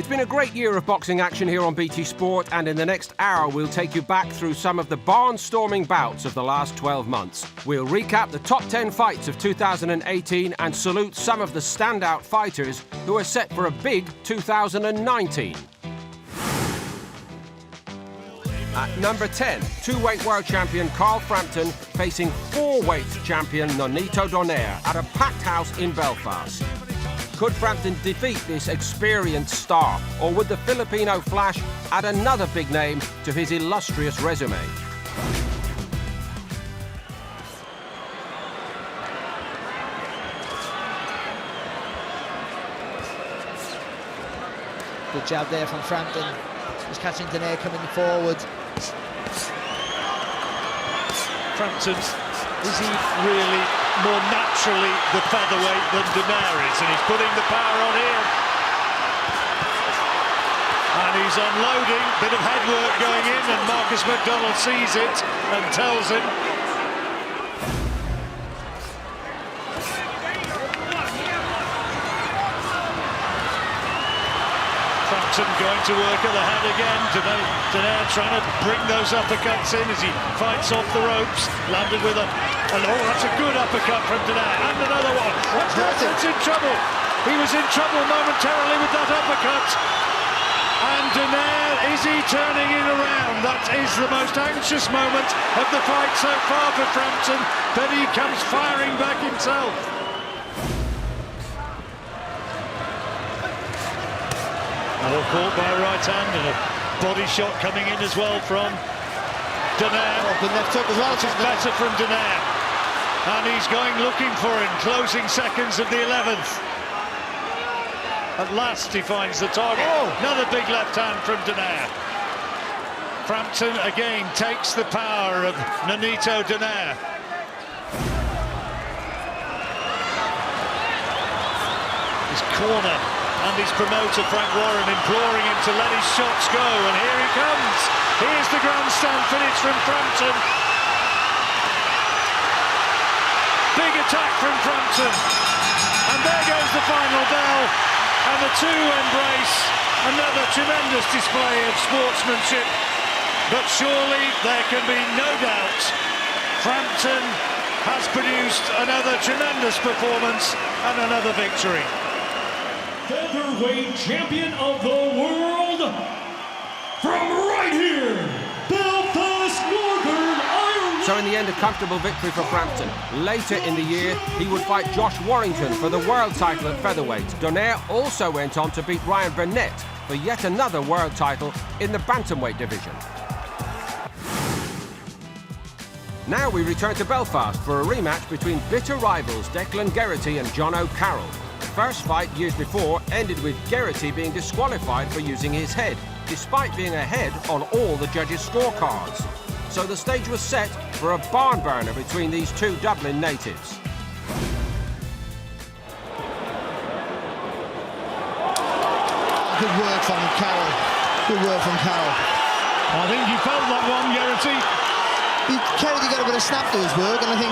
It's been a great year of boxing action here on BT Sport, and in the next hour we'll take you back through some of the barnstorming bouts of the last 12 months. We'll recap the top 10 fights of 2018 and salute some of the standout fighters who are set for a big 2019. At number 10, two-weight world champion Carl Frampton facing four-weight champion Nonito Donaire at a packed house in Belfast. Could Frampton defeat this experienced star, or would the Filipino Flash add another big name to his illustrious resume? Good jab there from Frampton. He's catching Donaire coming forward. Frampton, is he really more naturally the featherweight than Donaire is? And he's putting the power on here. And he's unloading, bit of headwork going in, and Marcus McDonald sees it and tells him. Frampton going to work at the head again. Donaire trying to bring those uppercuts in as he fights off the ropes. Landed with a... Oh, that's a good uppercut from Donaire. And another one. That's in trouble. He was in trouble momentarily with that uppercut. And Donaire, is he turning it around? That is the most anxious moment of the fight so far for Frampton. But he comes firing back himself. Oh, caught by a right hand and a body shot coming in as well from Donaire. Oh, good left hook as well. It's better from Donaire. And he's going looking for him. Closing seconds of the 11th. At last he finds the target. Oh. Another big left hand from Donaire. Frampton again takes the power of Nonito Donaire. His corner. And his promoter, Frank Warren, imploring him to let his shots go. And here he comes. Here's the grandstand finish from Frampton. Big attack from Frampton. And there goes the final bell. And the two embrace. Another tremendous display of sportsmanship. But surely there can be no doubt Frampton has produced another tremendous performance and another victory. Featherweight champion of the world, from right here, Belfast, Northern Ireland. So in the end, a comfortable victory for Frampton. Later in the year, he would fight Josh Warrington for the world title at featherweight. Donaire also went on to beat Ryan Burnett for yet another world title in the bantamweight division. Now we return to Belfast for a rematch between bitter rivals Declan Garrity and John O'Carroll. The first fight years before ended with Garrity being disqualified for using his head, despite being ahead on all the judges' scorecards. So the stage was set for a barn burner between these two Dublin natives. Good work from Carroll. Good work from Carroll. I think you felt that one, Garrity. Garrity got a bit of snap to his work, and I think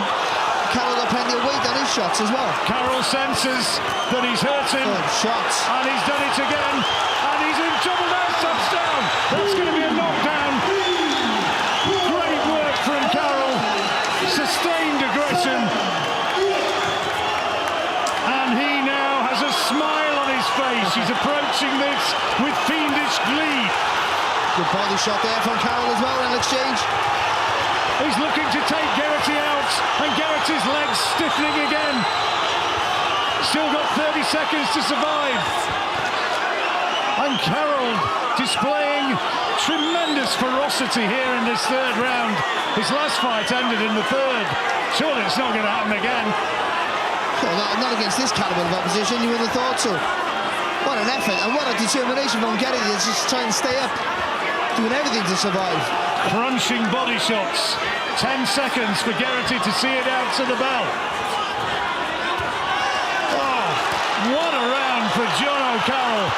Carroll got plenty of weight on his shots as well. Carroll senses that he's hurt him. Good shots. And he's done it again. And he's in trouble now. Stops down. That's going to be a knockdown. Great work from Carroll. Sustained aggression. And he now has a smile on his face. He's approaching this with fiendish glee. Good body shot there from Carroll as well in exchange. He's looking to take Garrity out, and Garrity's legs stiffening again. Still got 30 seconds to survive. And Carroll displaying tremendous ferocity here in this third round. His last fight ended in the third. Surely it's not going to happen again. Well, not against this calibre of opposition, you would have thought so. What an effort, and what a determination from Garrity to just try and stay up, doing everything to survive. Crunching body shots. 10 seconds for Garrity to see it out to the bell. Oh, what a round for John O'Carroll.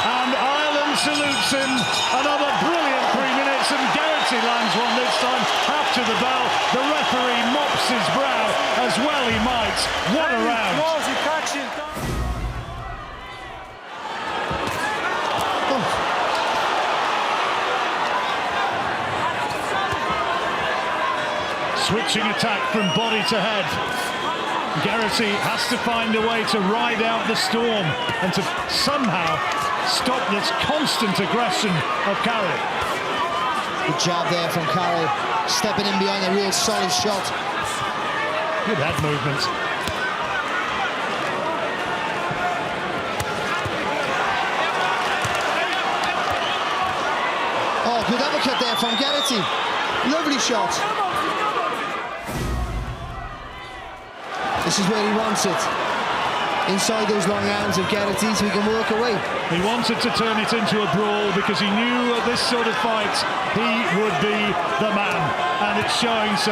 And Ireland salutes him. Another brilliant 3 minutes, and Garrity lands one this time after the bell. The referee mops his brow, as well he might. What a round. Switching attack from body to head. Garrity has to find a way to ride out the storm and to somehow stop this constant aggression of Carroll. Good job there from Carroll, stepping in behind a real solid shot. Good head movement. Oh, good uppercut there from Garrity. Lovely shot. This is where he wants it. Inside those long arms of Garrity so he can work away. He wanted to turn it into a brawl because he knew at this sort of fight he would be the man, and it's showing so.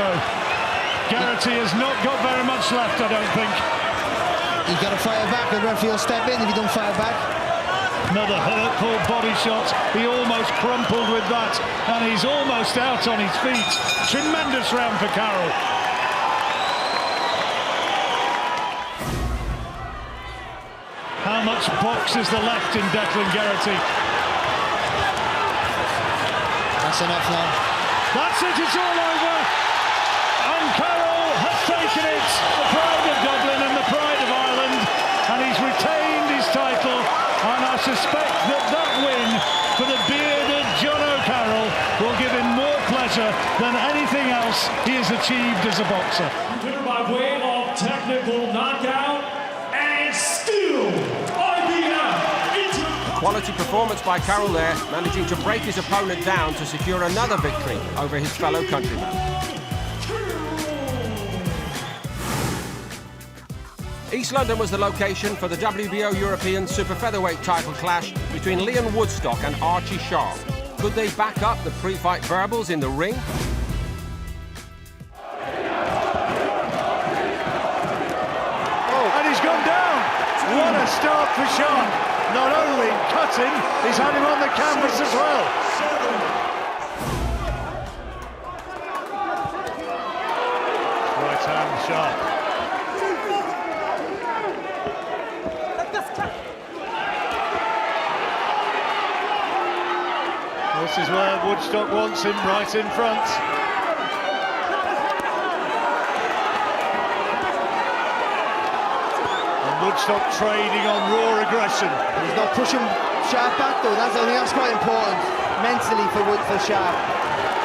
Garrity has not got very much left, I don't think. You've got to fire back, the referee will step in if you don't fire back. Another hurtful body shot. He almost crumpled with that, and he's almost out on his feet. Tremendous round for Carroll. How much box is there left in Declan Garrity? That's enough now. That's it, it's all over. And Carroll has taken it. The pride of Dublin and the pride of Ireland. And he's retained his title. And I suspect that that win for the bearded John O'Carroll will give him more pleasure than anything else he has achieved as a boxer. Winner by way of technical knockout and still IBF. Quality performance by Carroll there, managing to break his opponent down to secure another victory over his fellow countryman. East London was the location for the WBO European Super Featherweight title clash between Leon Woodstock and Archie Sharp. Could they back up the pre-fight verbals in the ring? Oh, and he's gone down. What a start for Sharp. Not only cutting, he's had him on the canvas as well. Right hand Sharp. This is where Woodstock wants him, right in front. And Woodstock trading on raw aggression. He's not pushing Sharp back though, I think that's quite important mentally for Sharp.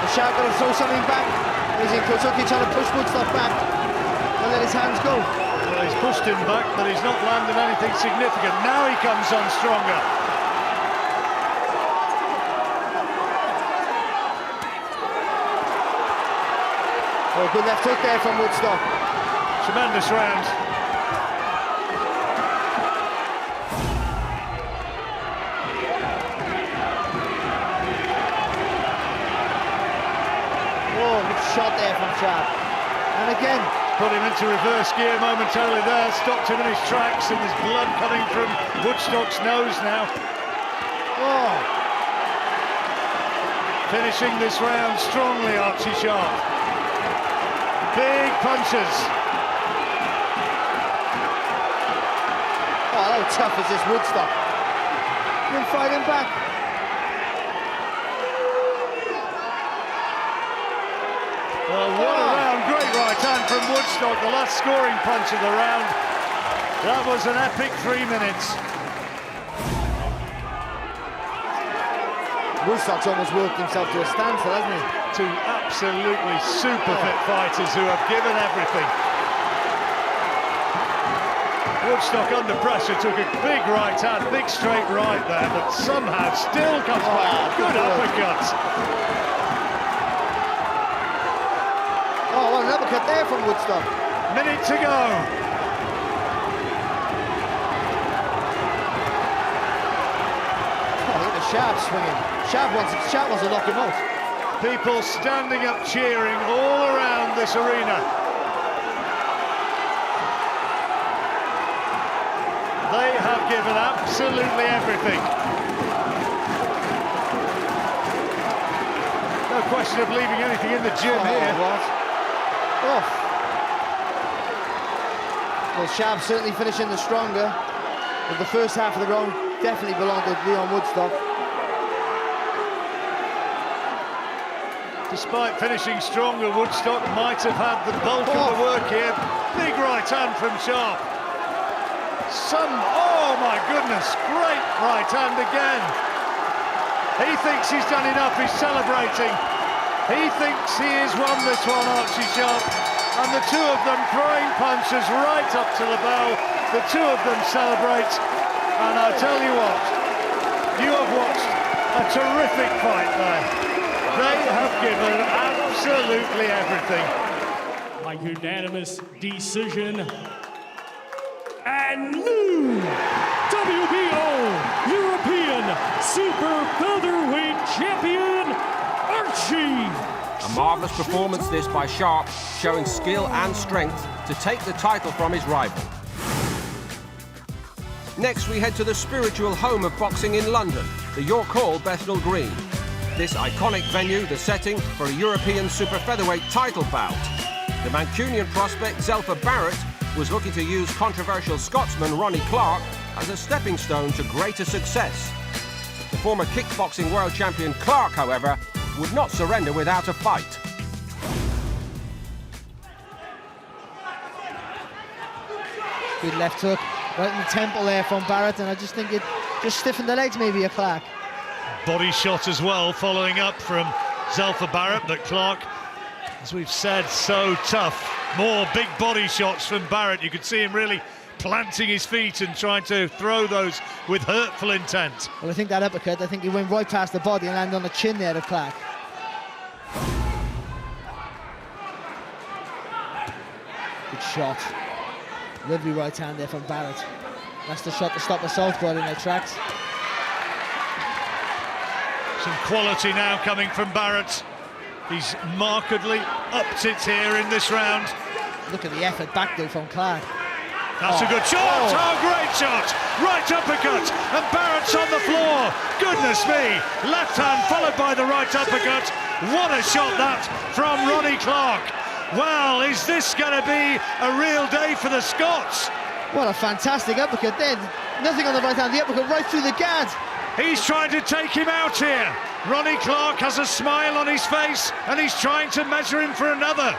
If Sharp got to throw something back, he's in Kentucky trying to push Woodstock back and let his hands go. Well, he's pushed him back, but he's not landed anything significant. Now he comes on stronger. Oh, good left hook there from Woodstock. Tremendous round. Oh, good shot there from Sharp. And again, Put him into reverse gear momentarily there, stopped him in his tracks, and there's blood coming from Woodstock's nose now. oh, Finishing this round strongly, Archie Sharp. Big punches. oh, how tough is this Woodstock? Been fighting back. Well, what a round. Great right hand from Woodstock, the last scoring punch of the round. That was an epic 3 minutes. Woodstock's almost worked himself to a standstill, hasn't he? Two absolutely super fit fighters who have given everything. Woodstock under pressure took a big right hand, big straight right there, but somehow still comes back. Good uppercut. Oh, what an uppercut there from Woodstock. Minute to go. Oh, look at Sharp swinging. Sharp wants to knock him out. People standing up cheering all around this arena. They have given absolutely everything. No question of leaving anything in the gym here. What? Oh. Well, Sharp certainly finishing the stronger. But the first half of the round definitely belonged to Leon Woodstock. Despite finishing stronger, Woodstock might have had the bulk of the work here. Big right hand from Sharp. Oh my goodness, great right hand again. He thinks he's done enough, he's celebrating. He thinks he has won this one, Archie Sharp. And the two of them throwing punches right up to the bell. The two of them celebrate. And I tell you what, you have watched a terrific fight there. They have given absolutely everything. By unanimous decision. And new WBO European Super Featherweight Champion, Archie. A marvellous performance this by Sharp, showing skill and strength to take the title from his rival. Next we head to the spiritual home of boxing in London, the York Hall Bethnal Green. This iconic venue, the setting for a European Super Featherweight title bout. The Mancunian prospect Zelfa Barrett was looking to use controversial Scotsman Ronnie Clark as a stepping stone to greater success. The former kickboxing world champion Clark, however, would not surrender without a fight. Good left hook, right in the temple there from Barrett, and I just think it just stiffened the legs maybe of Clark. Body shot as well, following up from Zelfa Barrett, but Clark, as we've said, so tough. More big body shots from Barrett. You could see him really planting his feet and trying to throw those with hurtful intent. Well, I think that uppercut, I think he went right past the body and landed on the chin there of Clark. Good shot. Lovely right hand there from Barrett. That's the shot to stop the Southpaw in their tracks. Some quality now coming from Barrett. He's markedly upped it here in this round. Look at the effort back though from Clark. That's a good shot. Oh, great shot. Right uppercut. And Barrett's on the floor. Goodness me. Left hand followed by the right uppercut. What a shot that from Ronnie Clark. Well, is this going to be a real day for the Scots? What a fantastic uppercut there. Nothing on the right hand, the uppercut right through the guard. He's trying to take him out here. Ronnie Clark has a smile on his face and he's trying to measure him for another.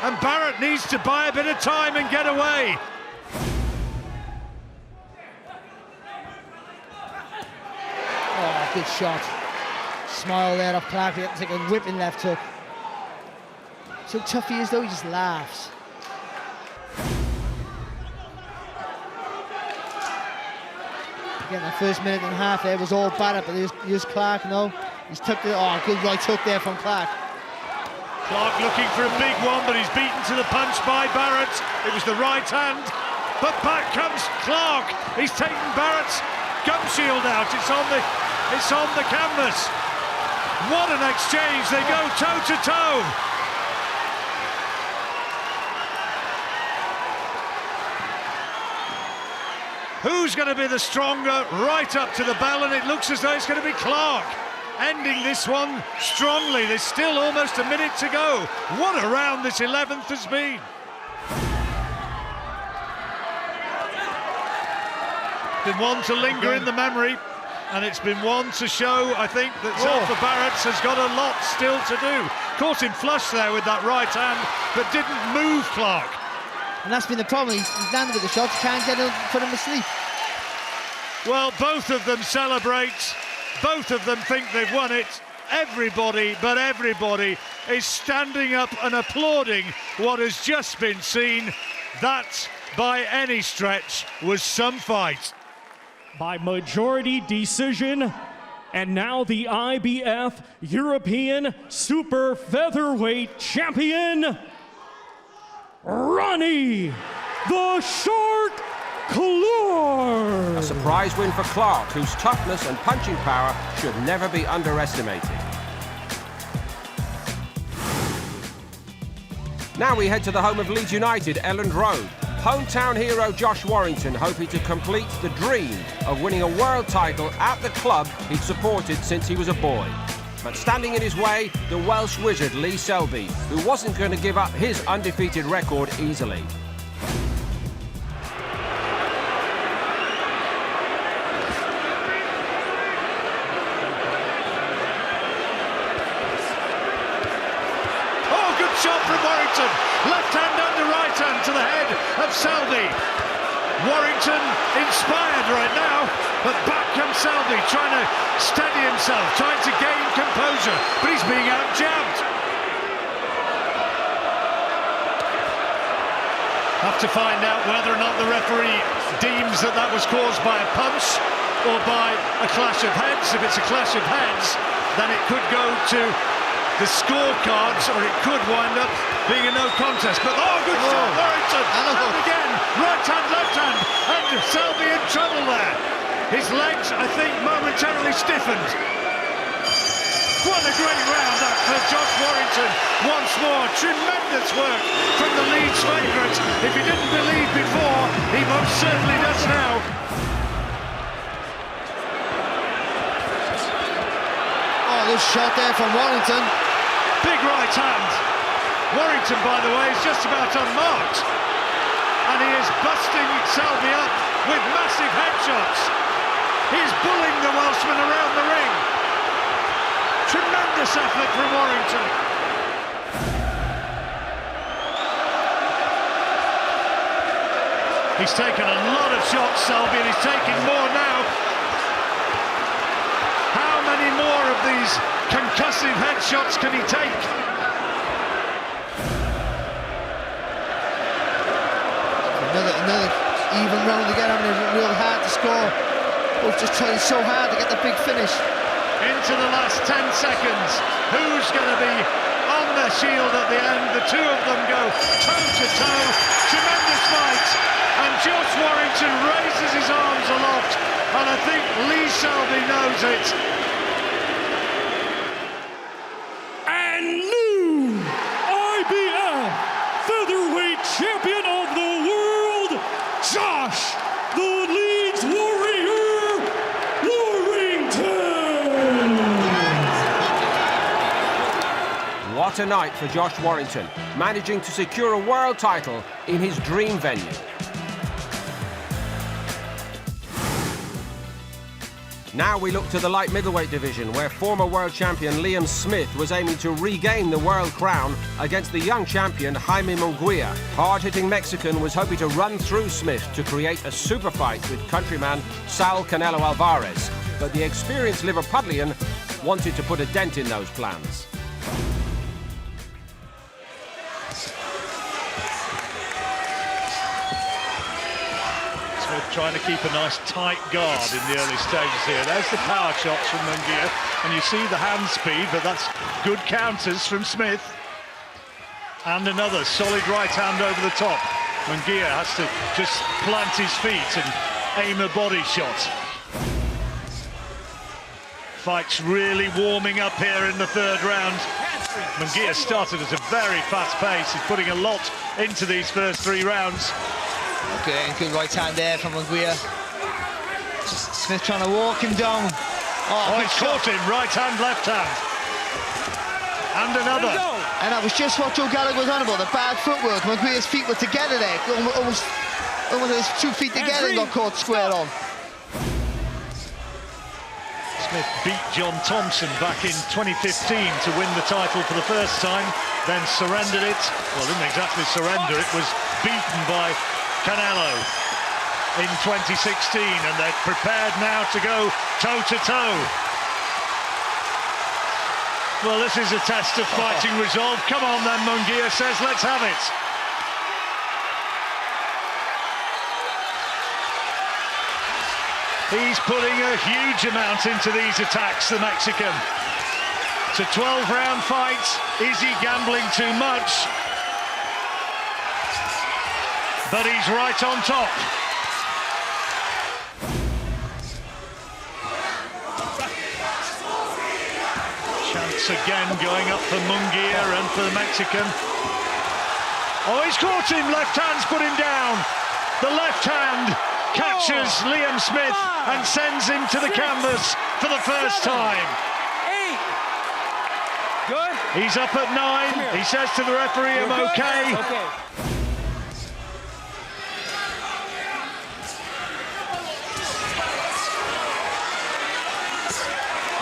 And Barrett needs to buy a bit of time and get away. Oh, good shot. Smile there of Clark. He had to take a whipping left hook. So tough he is though, he just laughs. Again, the first minute and a half there was all Barrett, but here's Clark, no. He's took the, good right hook there from Clark. Clark looking for a big one, but he's beaten to the punch by Barrett. It was the right hand, but back comes Clark. He's taken Barrett's gum shield out. It's on the canvas. What an exchange. They go toe to toe. Who's going to be the stronger? Right up to the bell, and it looks as though it's going to be Clark ending this one strongly. There's still almost a minute to go. What a round this 11th has been. Been one to linger in the memory, and it's been one to show, I think, that Zelfa Barrett has got a lot still to do. Caught him flush there with that right hand, but didn't move Clark. And that's been the problem. He's landed with the shots, can't get him, put him asleep. Well, both of them celebrate. Both of them think they've won it. Everybody, but everybody, is standing up and applauding what has just been seen. That, by any stretch, was some fight. By majority decision, and now the IBF European Super Featherweight Champion, Ronnie the Shark Clark. A surprise win for Clark, whose toughness and punching power should never be underestimated. Now we head to the home of Leeds United, Elland Road. Hometown hero Josh Warrington hoping to complete the dream of winning a world title at the club he'd supported since he was a boy. But standing in his way, the Welsh wizard Lee Selby, who wasn't going to give up his undefeated record easily. shot from Warrington. Left hand under right hand to the head of Selby. Warrington inspired right now, but back comes Selby, trying to steady himself, trying to gain composure, but he's being out-jabbed. Have to find out whether or not the referee deems that that was caused by a punch or by a clash of heads. If it's a clash of heads, then it could go to the scorecards, or it could wind up being a no contest. But good shot, Warrington, and again, right hand, left hand, and Selby in trouble there. His legs, I think, momentarily stiffened. What a great round that for Josh Warrington. Once more, tremendous work from the Leeds favourite. If he didn't believe before, he most certainly does now. Oh, good shot there from Warrington. Big right hand. Warrington, by the way, is just about unmarked. And he is busting Selby up with massive headshots. He's bullying the Welshman around the ring. Tremendous effort from Warrington. He's taken a lot of shots, Selby, and he's taking more now. How many more of these concussive headshots can he take? Another even round again, having it real hard to score. Both just trying so hard to get the big finish. Into the last 10 seconds. Who's going to be on their shield at the end? The two of them go toe-to-toe. Tremendous fight. And Josh Warrington raises his arms aloft. And I think Lee Selby knows it. And new IBF featherweight champion of the world, Josh the Leeds Warrior Warrington. What a night for Josh Warrington, managing to secure a world title in his dream venue. Now we look to the light middleweight division, where former world champion Liam Smith was aiming to regain the world crown against the young champion Jaime Munguia. Hard-hitting Mexican was hoping to run through Smith to create a super fight with countryman Saul Canelo Alvarez, but the experienced Liverpudlian wanted to put a dent in those plans. Trying to keep a nice tight guard in the early stages here. There's the power shots from Munguia, and you see the hand speed, but that's good counters from Smith. And another solid right hand over the top. Munguia has to just plant his feet and aim a body shot. Fight's really warming up here in the third round. Munguia started at a very fast pace. He's putting a lot into these first 3 rounds. Okay, and good right hand there from Munguia. Smith trying to walk him down. Oh, he's caught him, right hand, left hand. And another. And that was just what Joe Gallagher was on about, the bad footwork. Munguia's feet were together there, almost his 2 feet together and got caught square on. Smith beat John Thompson back in 2015 to win the title for the first time, then surrendered it. Well, didn't exactly surrender, it was beaten by Canelo in 2016, and they're prepared now to go toe-to-toe. Well, this is a test of fighting resolve. Come on then, Munguia says, let's have it. He's putting a huge amount into these attacks, the Mexican. It's a 12-round fight. Is he gambling too much? But he's right on top. Chance again going up for Munguia and for the Mexican. Oh, he's caught him. Left hand's put him down. The left hand catches Liam Smith and sends him to the canvas for the first time. 8. Good. He's up at 9. He says to the referee, I'm okay.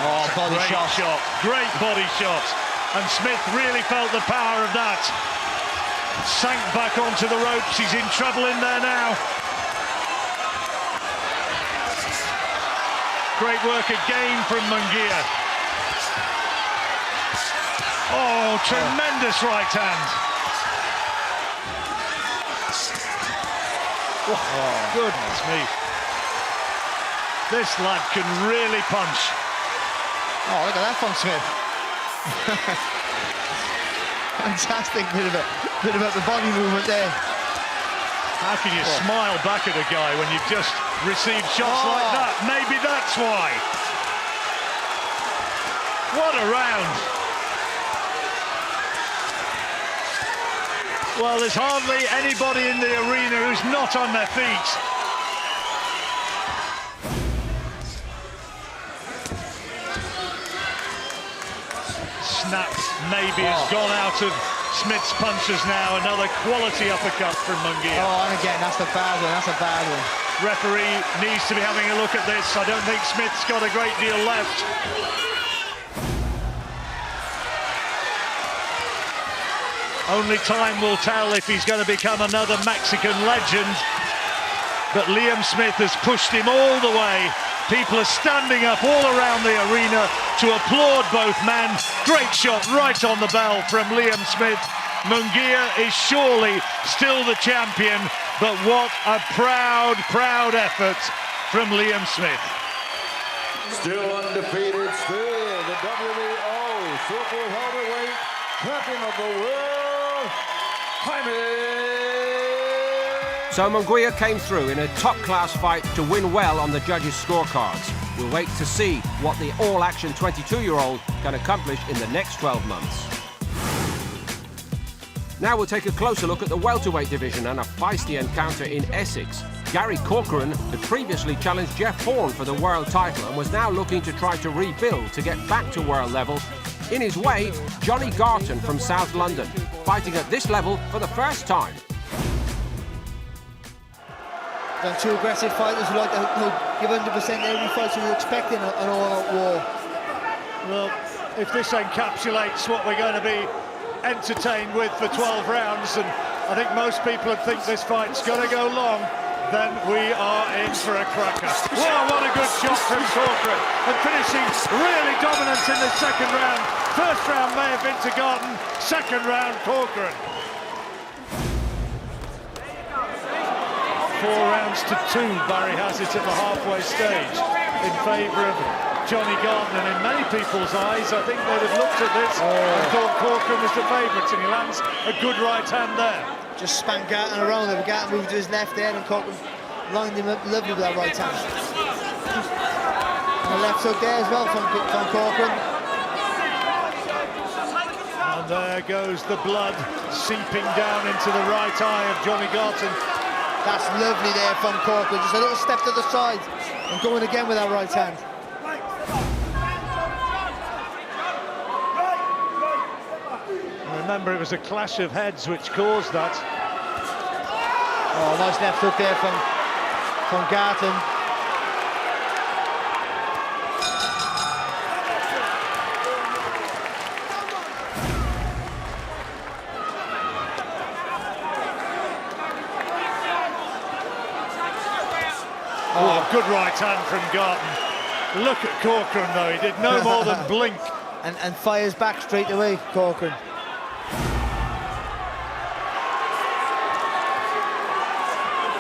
Oh, body Great shot. Great body shot. And Smith really felt the power of that. Sank back onto the ropes. He's in trouble in there now. Great work again from Munguia. Oh, tremendous right hand. Oh, goodness me. This lad can really punch. Oh, look at that from Smith. Fantastic bit of the body movement there. How can you smile back at a guy when you've just received shots like that? Maybe that's why. What a round. Well, there's hardly anybody in the arena who's not on their feet. Snap maybe has gone out of Smith's punches now. Another quality uppercut from Munguia. Oh, and again, that's a bad one, that's a bad one. Referee needs to be having a look at this. I don't think Smith's got a great deal left. Only time will tell if he's going to become another Mexican legend. But Liam Smith has pushed him all the way. People are standing up all around the arena to applaud both men. Great shot right on the bell from Liam Smith. Munguia is surely still the champion, but what a proud, proud effort from Liam Smith. Still undefeated, still the WBO Super Heavyweight Champion of the World, Jaime. So Munguia came through in a top-class fight to win well on the judges' scorecards. We'll wait to see what the all-action 22-year-old can accomplish in the next 12 months. Now we'll take a closer look at the welterweight division and a feisty encounter in Essex. Gary Corcoran had previously challenged Jeff Horn for the world title and was now looking to try to rebuild to get back to world level. In his way, Johnny Garton from South London, fighting at this level for the first time. Done two aggressive fighters who like to give 100% every fight, so we're expecting an all-out war. Well, if this encapsulates what we're going to be entertained with for 12 rounds, and I think most people would think this fight's going to go long, then we are in for a cracker. Wow, what a good shot from Corcoran, and finishing really dominant in the second round. First round may have been to Garton, second round Corcoran. 4 rounds to 2, Barry has it at the halfway stage in favour of Johnny Garton, and in many people's eyes I think they'd have looked at this and thought Corcoran was the favourite, and he lands a good right hand there. Just spanked Garton around there, Garton moved to his left there and Corcoran lined him up lovely with that right hand. And a left hook there as well from Corcoran. And there goes the blood seeping down into the right eye of Johnny Garton. That's lovely there from Corcoran, just a little step to the side and going again with that right hand. Remember, it was a clash of heads which caused that. Oh, nice left hook there from Garton. Oh, good right hand from Garton. Look at Corcoran though, he did no more than blink. And fires back straight away, Corcoran.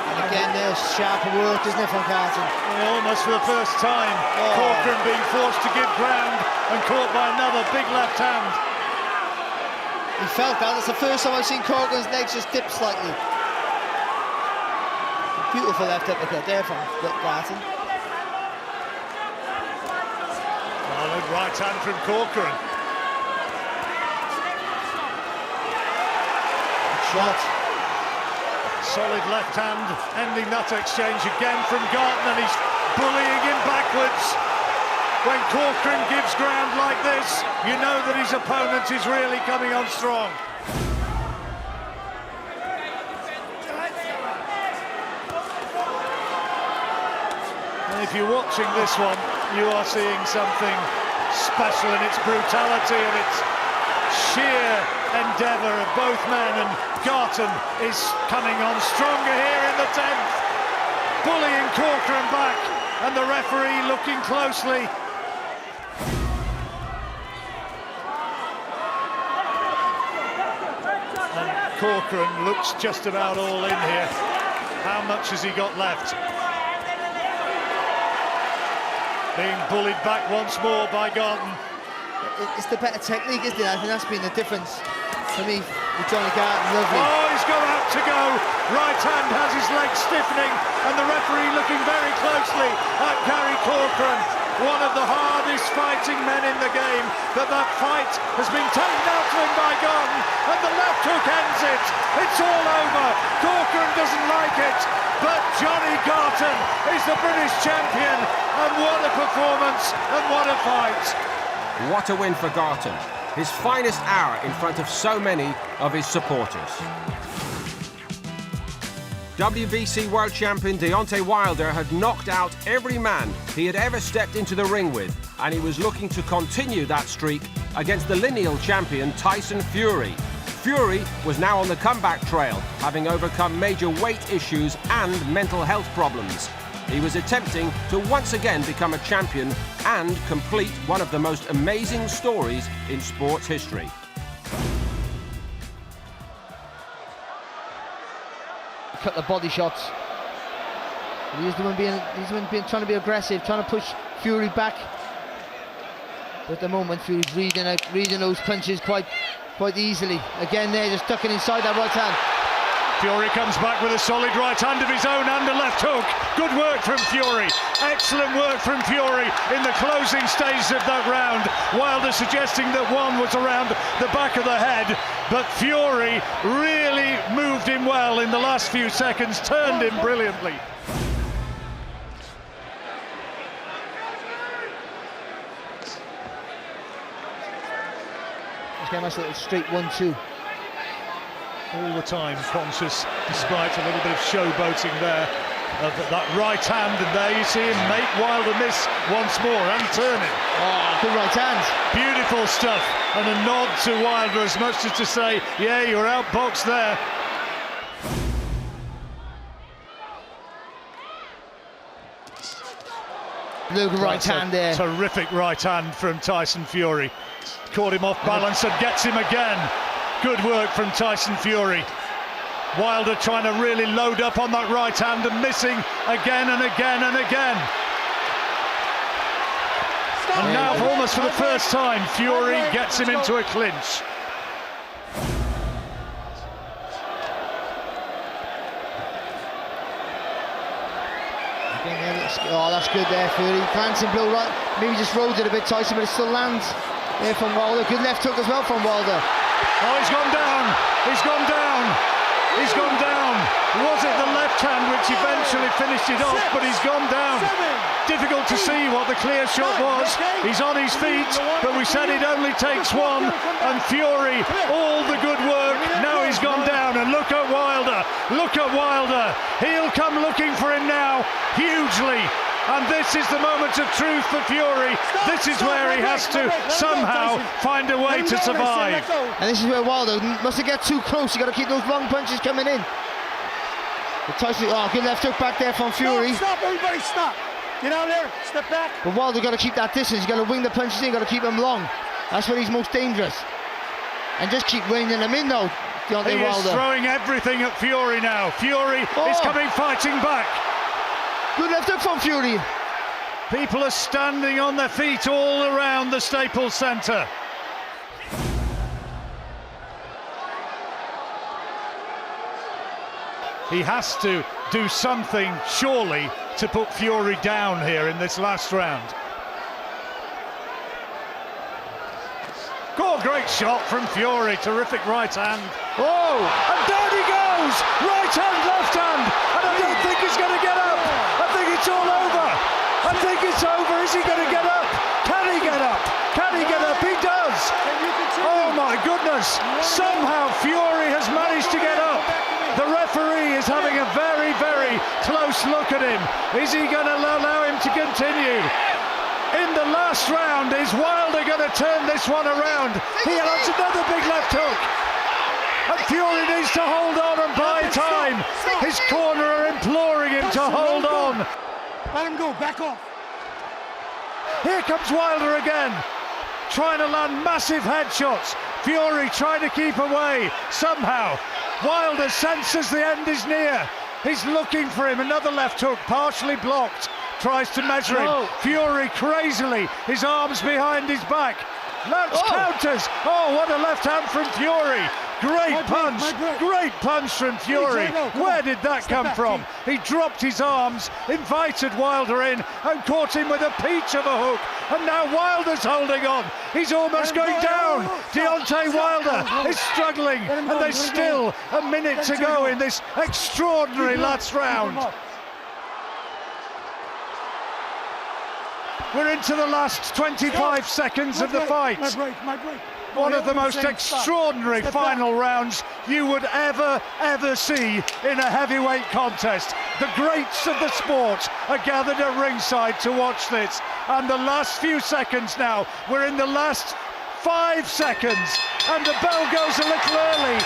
And again, there's sharper work, isn't it, from Garton? Yeah, almost for the first time, Corcoran being forced to give ground and caught by another big left hand. He felt that. That's the first time I've seen Corcoran's legs just dip slightly. Beautiful left uppercut there from Garton. Solid right hand from Corcoran. Shot. Solid left hand, ending that exchange again from Garton, and he's bullying him backwards. When Corcoran gives ground like this, you know that his opponent is really coming on strong. If you're watching this one, you are seeing something special in its brutality and its sheer endeavour of both men, and Garton is coming on stronger here in the 10th, bullying Corcoran back, and the referee looking closely. And Corcoran looks just about all in here. How much has he got left? Being bullied back once more by Garton. It's the better technique, isn't it? I think that's been the difference for me with Johnny Garton. Lovely. Oh, he's gone out to go. Right hand has his leg stiffening, and the referee looking very closely at Gary Corcoran, one of the hardest fighting men in the game. But that fight has been taken out to him by Garton, and the left hook ends it. It's all over. Corcoran doesn't like it, but Johnny Garton is the British champion, and what a performance and what a fight. What a win for Garton. His finest hour in front of so many of his supporters. WBC World Champion Deontay Wilder had knocked out every man he had ever stepped into the ring with, and he was looking to continue that streak against the lineal champion Tyson Fury. Fury was now on the comeback trail, having overcome major weight issues and mental health problems. He was attempting to once again become a champion and complete one of the most amazing stories in sports history. A couple of body shots. He's the one trying to be aggressive, trying to push Fury back. But at the moment, Fury's reading those punches quite easily. Again, there, just ducking inside that right hand. Fury comes back with a solid right hand of his own and a left hook. Good work from Fury. Excellent work from Fury in the closing stages of that round. Wilder suggesting that one was around the back of the head, but Fury really moved him well in the last few seconds, turned him brilliantly. Just get a nice little straight 1-2. All the time conscious, despite a little bit of showboating there, of that right hand, and there you see him make Wilder miss once more and turning. Oh, good right hand. Beautiful stuff, and a nod to Wilder as much as to say, yeah, you're outboxed there. Look, right hand there. Terrific right hand from Tyson Fury. Caught him off balance and gets him again. Good work from Tyson Fury. Wilder trying to really load up on that right hand and missing again and again and again. And now, almost for the first time, Fury gets him into a clinch. Oh, that's good there, Fury. Glancing blow right. Maybe just rolled it a bit, Tyson, but it still lands there from Wilder. Good left hook as well from Wilder. Oh, he's gone down. He's gone down. He's gone down. Was it the left hand which eventually finished it off? But he's gone down. Difficult to see what the clear shot was. He's on his feet, but we said it only takes one. And Fury, all the good work. Now he's gone down. And look at Wilder. Look at Wilder. He'll come looking for him now, hugely. And this is the moment of truth for Fury. This is where he has to somehow find a way to survive. And this is where Wilder mustn't get too close. You got to keep those long punches coming in. But Tyson, oh, good left hook back there from Fury. Stop, everybody, stop. Get out there, step back. But Wilder got to keep that distance. He's got to wing the punches in, got to keep them long. That's when he's most dangerous. And just keep reining them in though, Deontay Wilder. He is throwing everything at Fury now. Fury is coming fighting back. Good left hook from Fury. People are standing on their feet all around the Staples Centre. He has to do something, surely, to put Fury down here in this last round. Oh, great shot from Fury, terrific right hand. Oh, and down he goes! Right hand, left hand, and I don't think he's going to get up. I think it's all over. I think it's over. Is he going to get up? Can he get up? Can he get up? He does. Oh my goodness. Somehow Fury has managed to get up. The referee is having a very, very close look at him. Is he going to allow him to continue? In the last round, is Wilder going to to turn this one around. He has another big left hook. And Fury needs to hold on and buy time. His corner are imploring him to hold on. Let him go, back off. Here comes Wilder again, trying to land massive headshots. Fury trying to keep away somehow. Wilder senses the end is near. He's looking for him. Another left hook, partially blocked. Tries to measure him. Fury crazily, his arms behind his back. Lands counters. Oh, what a left hand from Fury. Great punch from Fury. Where did that come from? He dropped his arms, invited Wilder in, and caught him with a peach of a hook. And now Wilder's holding on. He's almost going down. Deontay Wilder is struggling, and there's still a minute to go in this extraordinary last round. We're into the last 25 seconds of the fight. One of the most extraordinary final rounds you would ever see in a heavyweight contest. The greats of the sport are gathered at ringside to watch this. And the last few seconds now, we're in the last 5 seconds, and the bell goes a little early,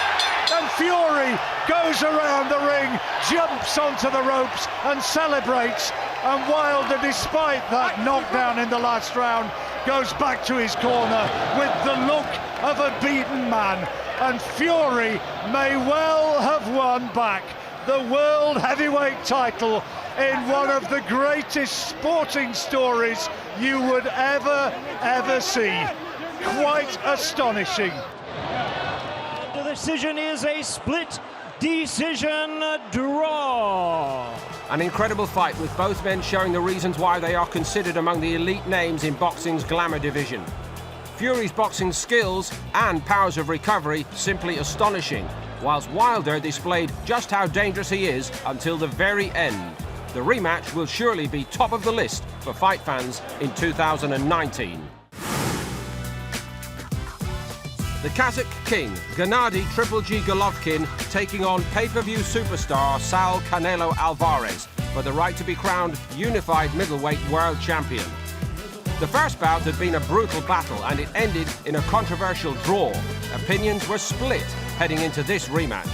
and Fury goes around the ring, jumps onto the ropes and celebrates, and Wilder, despite that knockdown in the last round, goes back to his corner with the look of a beaten man, and Fury may well have won back the World Heavyweight title in one of the greatest sporting stories you would ever see. Quite astonishing. The decision is a split decision draw. An incredible fight with both men showing the reasons why they are considered among the elite names in boxing's glamour division. Fury's boxing skills and powers of recovery simply astonishing, whilst Wilder displayed just how dangerous he is until the very end. The rematch will surely be top of the list for fight fans in 2019. The Kazakh King, Gennady Triple G Golovkin, taking on pay-per-view superstar Sal Canelo Alvarez for the right to be crowned unified middleweight world champion. The first bout had been a brutal battle and it ended in a controversial draw. Opinions were split heading into this rematch.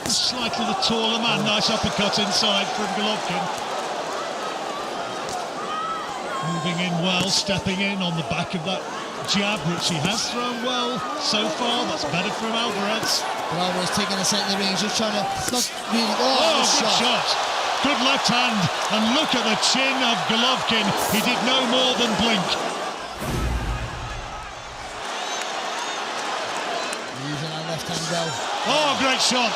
Slightly the taller man, nice uppercut inside from Golovkin. Moving in well, stepping in on the back of that jab, which he has thrown well so far. That's better from Alvarez. Alvarez taking the centre of the ring, just trying to, not really, good shot. Good left hand, and look at the chin of Golovkin. He did no more than blink. Using that left hand well. Oh, great shot.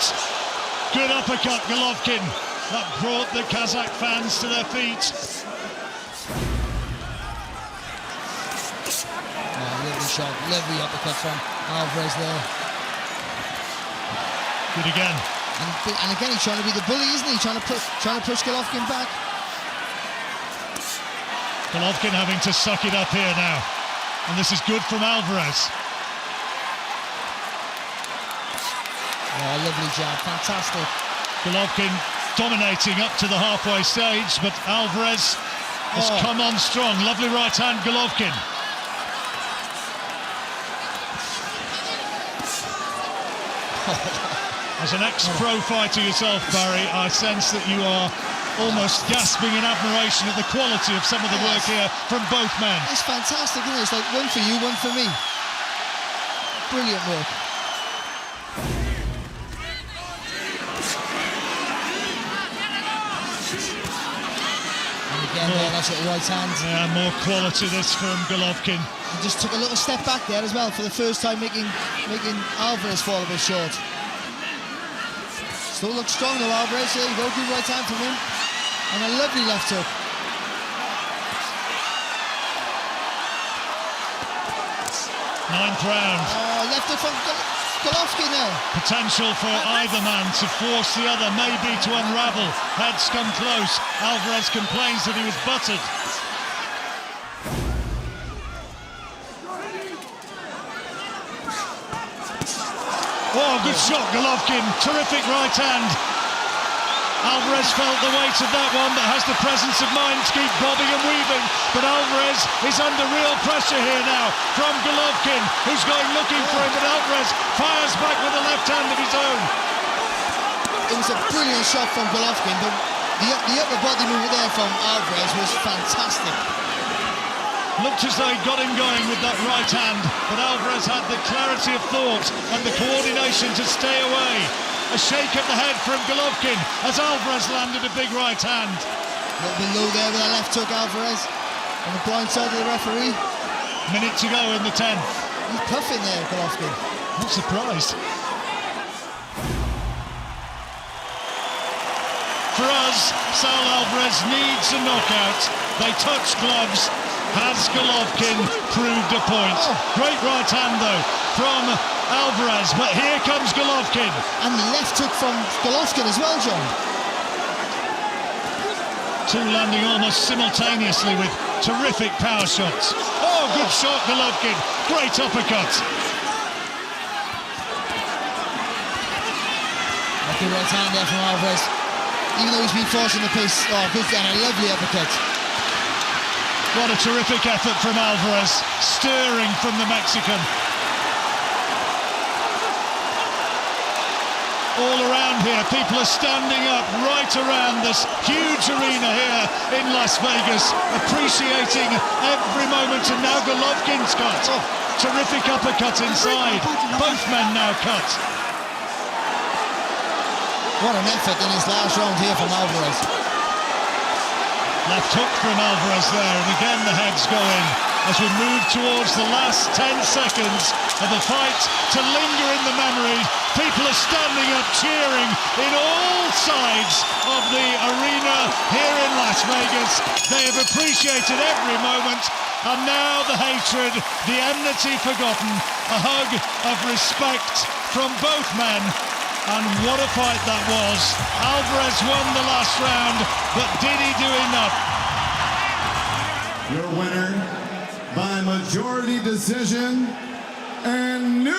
Good uppercut, Golovkin. That brought the Kazakh fans to their feet. Shot, lovely uppercut from Alvarez there. Good again. And again, he's trying to be the bully, isn't he? Trying to push Golovkin back. Golovkin having to suck it up here now. And this is good from Alvarez. Oh, lovely jab, fantastic. Golovkin dominating up to the halfway stage, but Alvarez has come on strong. Lovely right hand, Golovkin. As an ex-pro fighter yourself, Barry, I sense that you are almost gasping in admiration at the quality of some of the work here from both men. It's fantastic, isn't it? It's like one for you, one for me. Brilliant work. And again, that's at the right hand. Yeah, more quality this from Golovkin. He just took a little step back there as well for the first time, making Alvarez fall a bit short. Still looks strong though, Alvarez. There you go, good right hand from him. And a lovely left hook. Ninth round. Oh, left hook from Golovkin there. Potential for either man to force the other, maybe to unravel. Heads come close. Alvarez complains that he was buttered. Oh, good shot, Golovkin. Terrific right hand. Alvarez felt the weight of that one, but has the presence of mind to keep bobbing and weaving. But Alvarez is under real pressure here now from Golovkin, who's going looking for him, but Alvarez fires back with the left hand of his own. It was a brilliant shot from Golovkin, but the upper body movement there from Alvarez was fantastic. Looked as though he got him going with that right hand, but Alvarez had the clarity of thought and the coordination to stay away. A shake of the head from Golovkin as Alvarez landed a big right hand. A little bit low there with that left hook, Alvarez, on the blind side of the referee. Minute to go in the 10th. He's puffing there, Golovkin. Not surprised. For us, Saul Alvarez needs a knockout. They touch gloves. Has Golovkin proved a point? Great right hand though from Alvarez, but here comes Golovkin. And the left hook from Golovkin as well, John. Two landing almost simultaneously with terrific power shots. Oh, good shot, Golovkin. Great uppercut. Lucky right hand there from Alvarez. Even though he's been forcing the pace. Oh, good and a lovely uppercut. What a terrific effort from Alvarez, stirring from the Mexican. All around here, people are standing up right around this huge arena here in Las Vegas, appreciating every moment. And now Golovkin's cut. Terrific uppercut inside. Both men now cut. What an effort in his last round here from Alvarez. Left hook from Alvarez there, and again the heads going as we move towards the last 10 seconds of the fight to linger in the memory. People are standing up, cheering in all sides of the arena here in Las Vegas. They have appreciated every moment, and now the hatred, the enmity forgotten, a hug of respect from both men. And what a fight that was. Alvarez won the last round, but did he do enough? Your winner by majority decision and new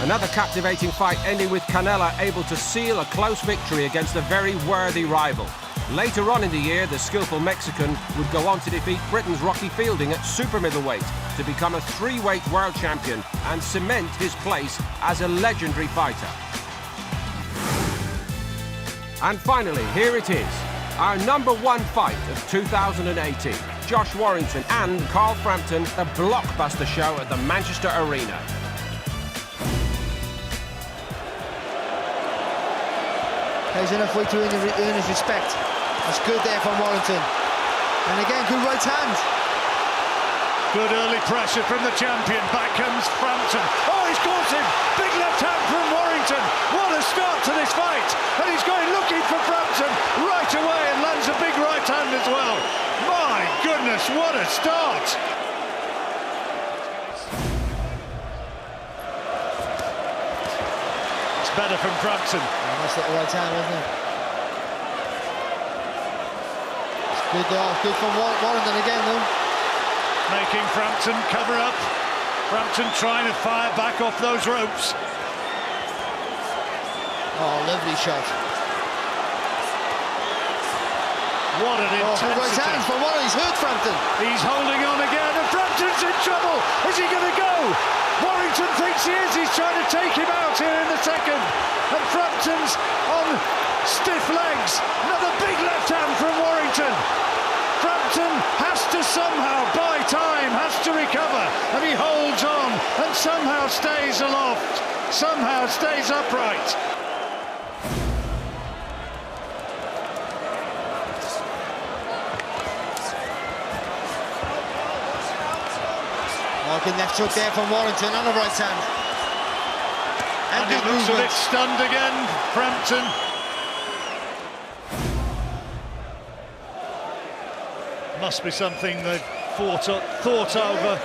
Another captivating fight ending with Canelo able to seal a close victory against a very worthy rival. Later on in the year, the skillful Mexican would go on to defeat Britain's Rocky Fielding at super middleweight to become a three-weight world champion and cement his place as a legendary fighter. And finally, here it is, our #1 fight of 2018. Josh Warrington and Carl Frampton, the blockbuster show at the Manchester Arena. There's enough weight to earn his respect. That's good there from Warrington. And again, good right hand. Good early pressure from the champion. Back comes Frampton. Oh, he's caught him. Big left hand from Warrington. What a start to this fight. And he's going looking for Frampton right away and lands a big right hand as well. My goodness, what a start. It's better from Frampton. Nice little right hand, wasn't it? It's good from Warrington again, though. Making Frampton cover up. Frampton trying to fire back off those ropes. Oh, lovely shot. What an intensity. Good right hand from Warrington. He's hurt Frampton. He's holding on again, and Frampton's in trouble. Is he going to go? Warrington thinks he is. He's trying to take him out here in the second. And Frampton's on stiff legs. Another big left hand from Warrington. Frampton has to somehow buy time, has to recover, and he holds on and somehow stays aloft, somehow stays upright. Good left hook there from Warrington on the right hand. And he looks a bit stunned again, Frampton. Must be something they've thought over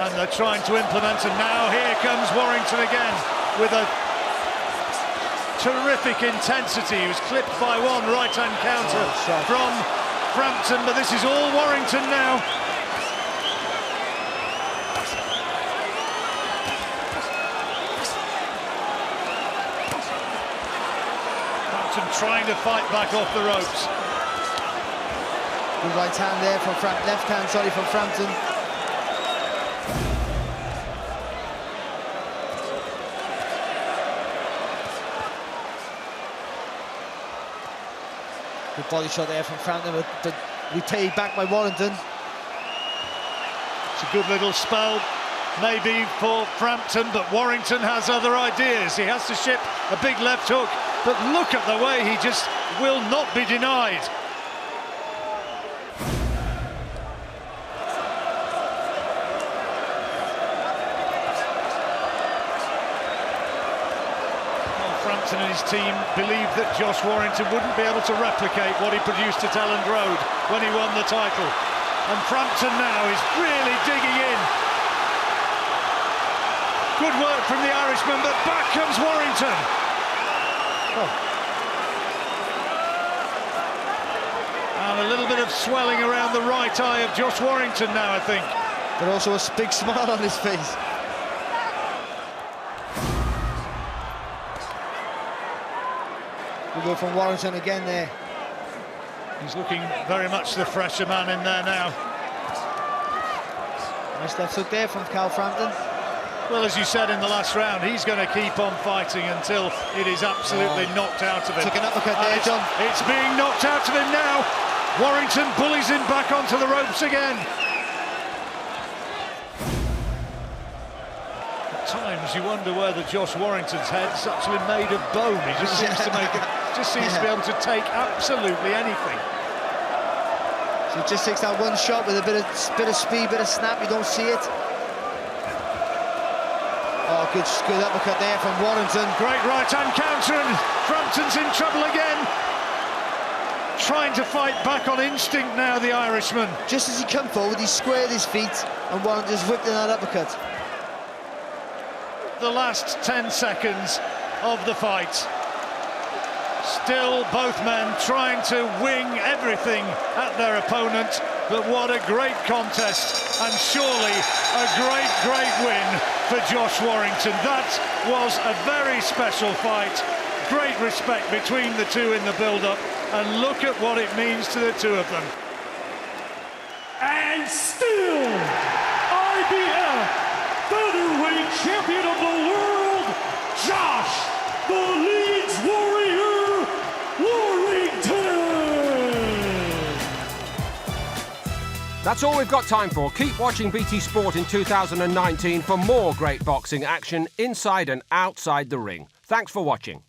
and they're trying to implement. And now here comes Warrington again with a terrific intensity. He was clipped by one right-hand counter from Frampton, but this is all Warrington now. Frampton trying to fight back off the ropes. Good right hand there from Frampton, left hand, sorry, from Frampton. Good body shot there from Frampton, but repaid back by Warrington. It's a good little spell, maybe for Frampton, but Warrington has other ideas. He has to ship a big left hook, but look at the way he just will not be denied. Frampton and his team believed that Josh Warrington wouldn't be able to replicate what he produced at Elland Road when he won the title. And Frampton now is really digging in. Good work from the Irishman, but back comes Warrington. Oh. And a little bit of swelling around the right eye of Josh Warrington now, I think. But also a big smile on his face. We go from Warrington again there. He's looking very much the fresher man in there now. Nice left hook there from Cal Frampton. Well, as you said in the last round, he's going to keep on fighting until it is absolutely knocked out of him. Took an uppercut there, John. It's being knocked out of him now. Warrington bullies him back onto the ropes again. At times you wonder whether Josh Warrington's head's actually made of bone. He just seems to make it, just seems to be able to take absolutely anything. So it just takes that one shot with a bit of speed, bit of snap. You don't see it. Oh, good uppercut there from Warrington. Great right-hand counter, and Frampton's in trouble again. Trying to fight back on instinct now, the Irishman. Just as he come forward, he squared his feet, and Warrington just whipped in that uppercut. The last 10 seconds of the fight. Still both men trying to wing everything at their opponent, but what a great contest, and surely a great win for Josh Warrington. That was a very special fight. Great respect between the two in the build-up, and look at what it means to the two of them. And still, IBF featherweight champion of the world, Josh the Leeds Warrior Warrington. That's all we've got time for. Keep watching BT Sport in 2019 for more great boxing action inside and outside the ring. Thanks for watching.